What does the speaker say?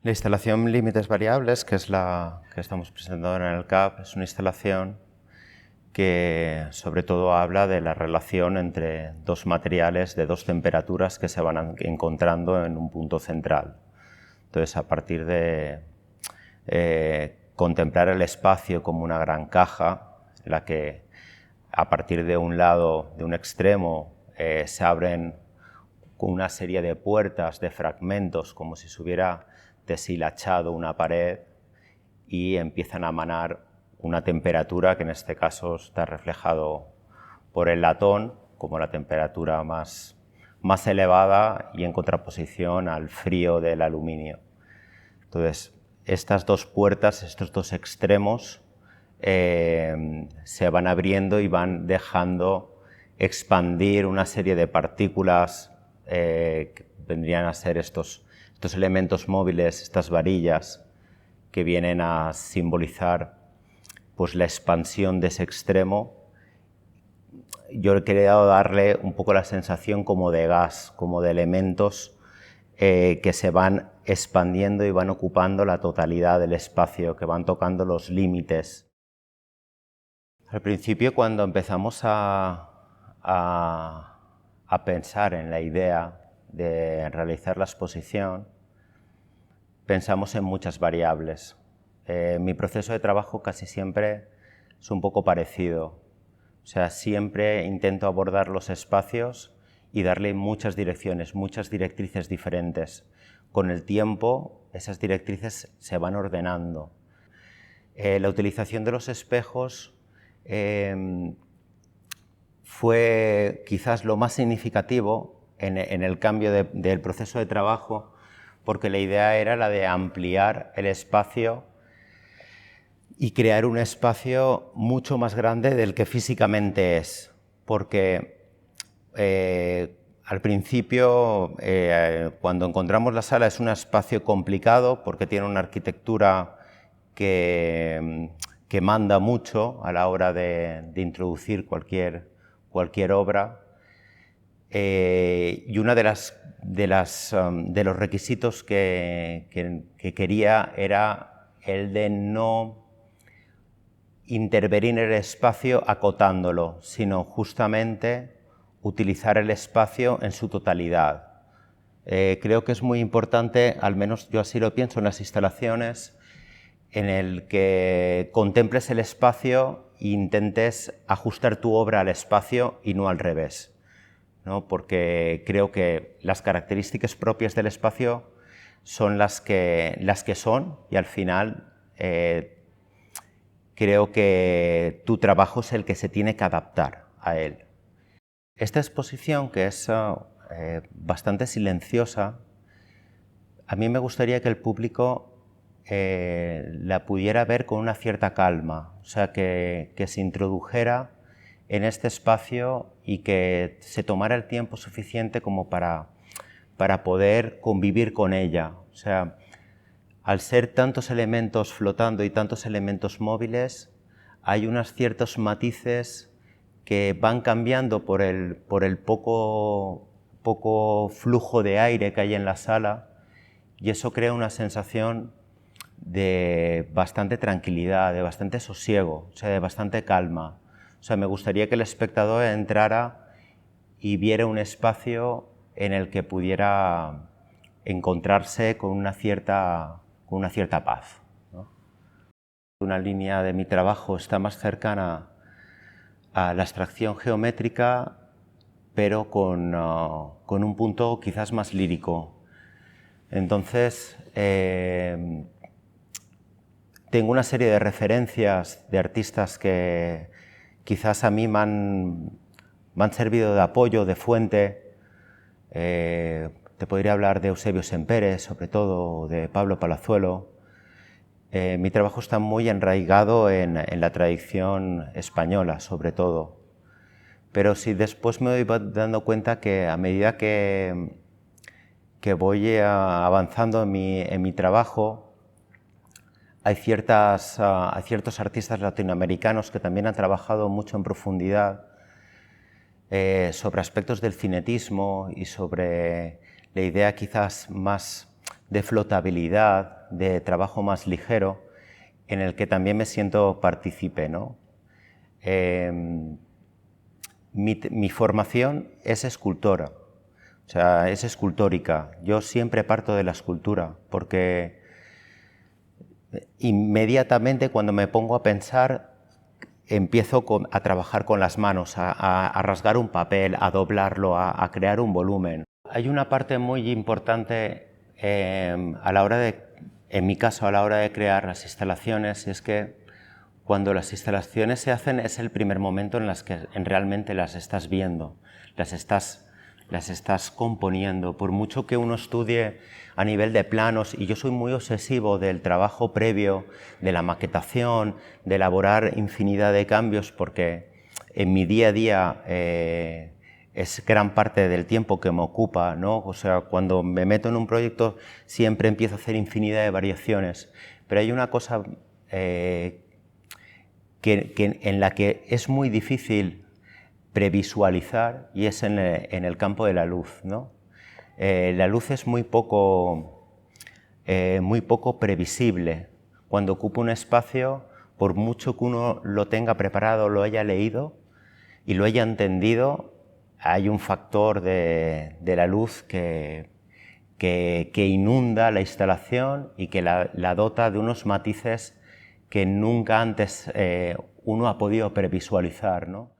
La instalación límites variables, que es la que estamos presentando ahora en el CAP, es una instalación que sobre todo habla de la relación entre dos materiales de dos temperaturas que se van encontrando en un punto central. Entonces, a partir de contemplar el espacio como una gran caja, en la que a partir de un lado, de un extremo, se abren con una serie de puertas, de fragmentos, como si se hubiera deshilachado una pared, y empiezan a emanar una temperatura que en este caso está reflejado por el latón como la temperatura más elevada y en contraposición al frío del aluminio. Entonces, estas dos puertas, estos dos extremos, se van abriendo y van dejando expandir una serie de partículas que vendrían a ser estos elementos móviles, estas varillas, que vienen a simbolizar pues, la expansión de ese extremo. Yo he querido darle un poco la sensación como de gas, como de elementos que se van expandiendo y van ocupando la totalidad del espacio, que van tocando los límites. Al principio, cuando empezamos a pensar en la idea de realizar la exposición, pensamos en muchas variables. Mi proceso de trabajo casi siempre es un poco parecido. O sea, siempre intento abordar los espacios y darle muchas direcciones, muchas directrices diferentes. Con el tiempo, esas directrices se van ordenando. La utilización de los espejos fue quizás lo más significativo en el cambio del proceso de trabajo, porque la idea era la de ampliar el espacio y crear un espacio mucho más grande del que físicamente es, porque al principio, cuando encontramos la sala, es un espacio complicado porque tiene una arquitectura que manda mucho a la hora de introducir cualquier obra. Y uno de los requisitos que quería era el de no intervenir en el espacio acotándolo, sino justamente utilizar el espacio en su totalidad. Creo que es muy importante, al menos yo así lo pienso en las instalaciones, en el que contemples el espacio e intentes ajustar tu obra al espacio y no al revés, ¿no? Porque creo que las características propias del espacio son las que son, y al final creo que tu trabajo es el que se tiene que adaptar a él. Esta exposición, que es bastante silenciosa, a mí me gustaría que el público la pudiera ver con una cierta calma, o sea, que se introdujera en este espacio y que se tomara el tiempo suficiente como para poder convivir con ella. O sea, al ser tantos elementos flotando y tantos elementos móviles, hay unos ciertos matices que van cambiando por el poco flujo de aire que hay en la sala, y eso crea una sensación de bastante tranquilidad, de bastante sosiego, o sea, de bastante calma. O sea, me gustaría que el espectador entrara y viera un espacio en el que pudiera encontrarse con una cierta paz, ¿no? Una línea de mi trabajo está más cercana a la abstracción geométrica, pero con un punto quizás más lírico. Entonces, tengo una serie de referencias de artistas que quizás a mí me han servido de apoyo, de fuente. Te podría hablar de Eusebio Sempere, sobre todo, de Pablo Palazuelo. Mi trabajo está muy enraigado en la tradición española, sobre todo. Pero sí, después me voy dando cuenta que a medida que voy avanzando en mi trabajo, hay ciertos artistas latinoamericanos que también han trabajado mucho en profundidad sobre aspectos del cinetismo y sobre la idea quizás más de flotabilidad, de trabajo más ligero, en el que también me siento partícipe, ¿no? Mi formación es escultora, o sea, es escultórica. Yo siempre parto de la escultura, porque inmediatamente cuando me pongo a pensar, empiezo a trabajar con las manos, a rasgar un papel, a doblarlo, a crear un volumen. Hay una parte muy importante a la hora de, en mi caso, a la hora de crear las instalaciones, es que cuando las instalaciones se hacen es el primer momento en las que realmente las estás viendo, las estás componiendo. Por mucho que uno estudie a nivel de planos, y yo soy muy obsesivo del trabajo previo, de la maquetación, de elaborar infinidad de cambios, porque en mi día a día es gran parte del tiempo que me ocupa, ¿no? O sea, cuando me meto en un proyecto siempre empiezo a hacer infinidad de variaciones, pero hay una cosa en la que es muy difícil previsualizar, y es en el campo de la luz, ¿no? La luz es muy poco previsible. Cuando ocupa un espacio, por mucho que uno lo tenga preparado, lo haya leído y lo haya entendido, hay un factor de la luz que inunda la instalación y que la dota de unos matices que nunca antes uno ha podido previsualizar, ¿no?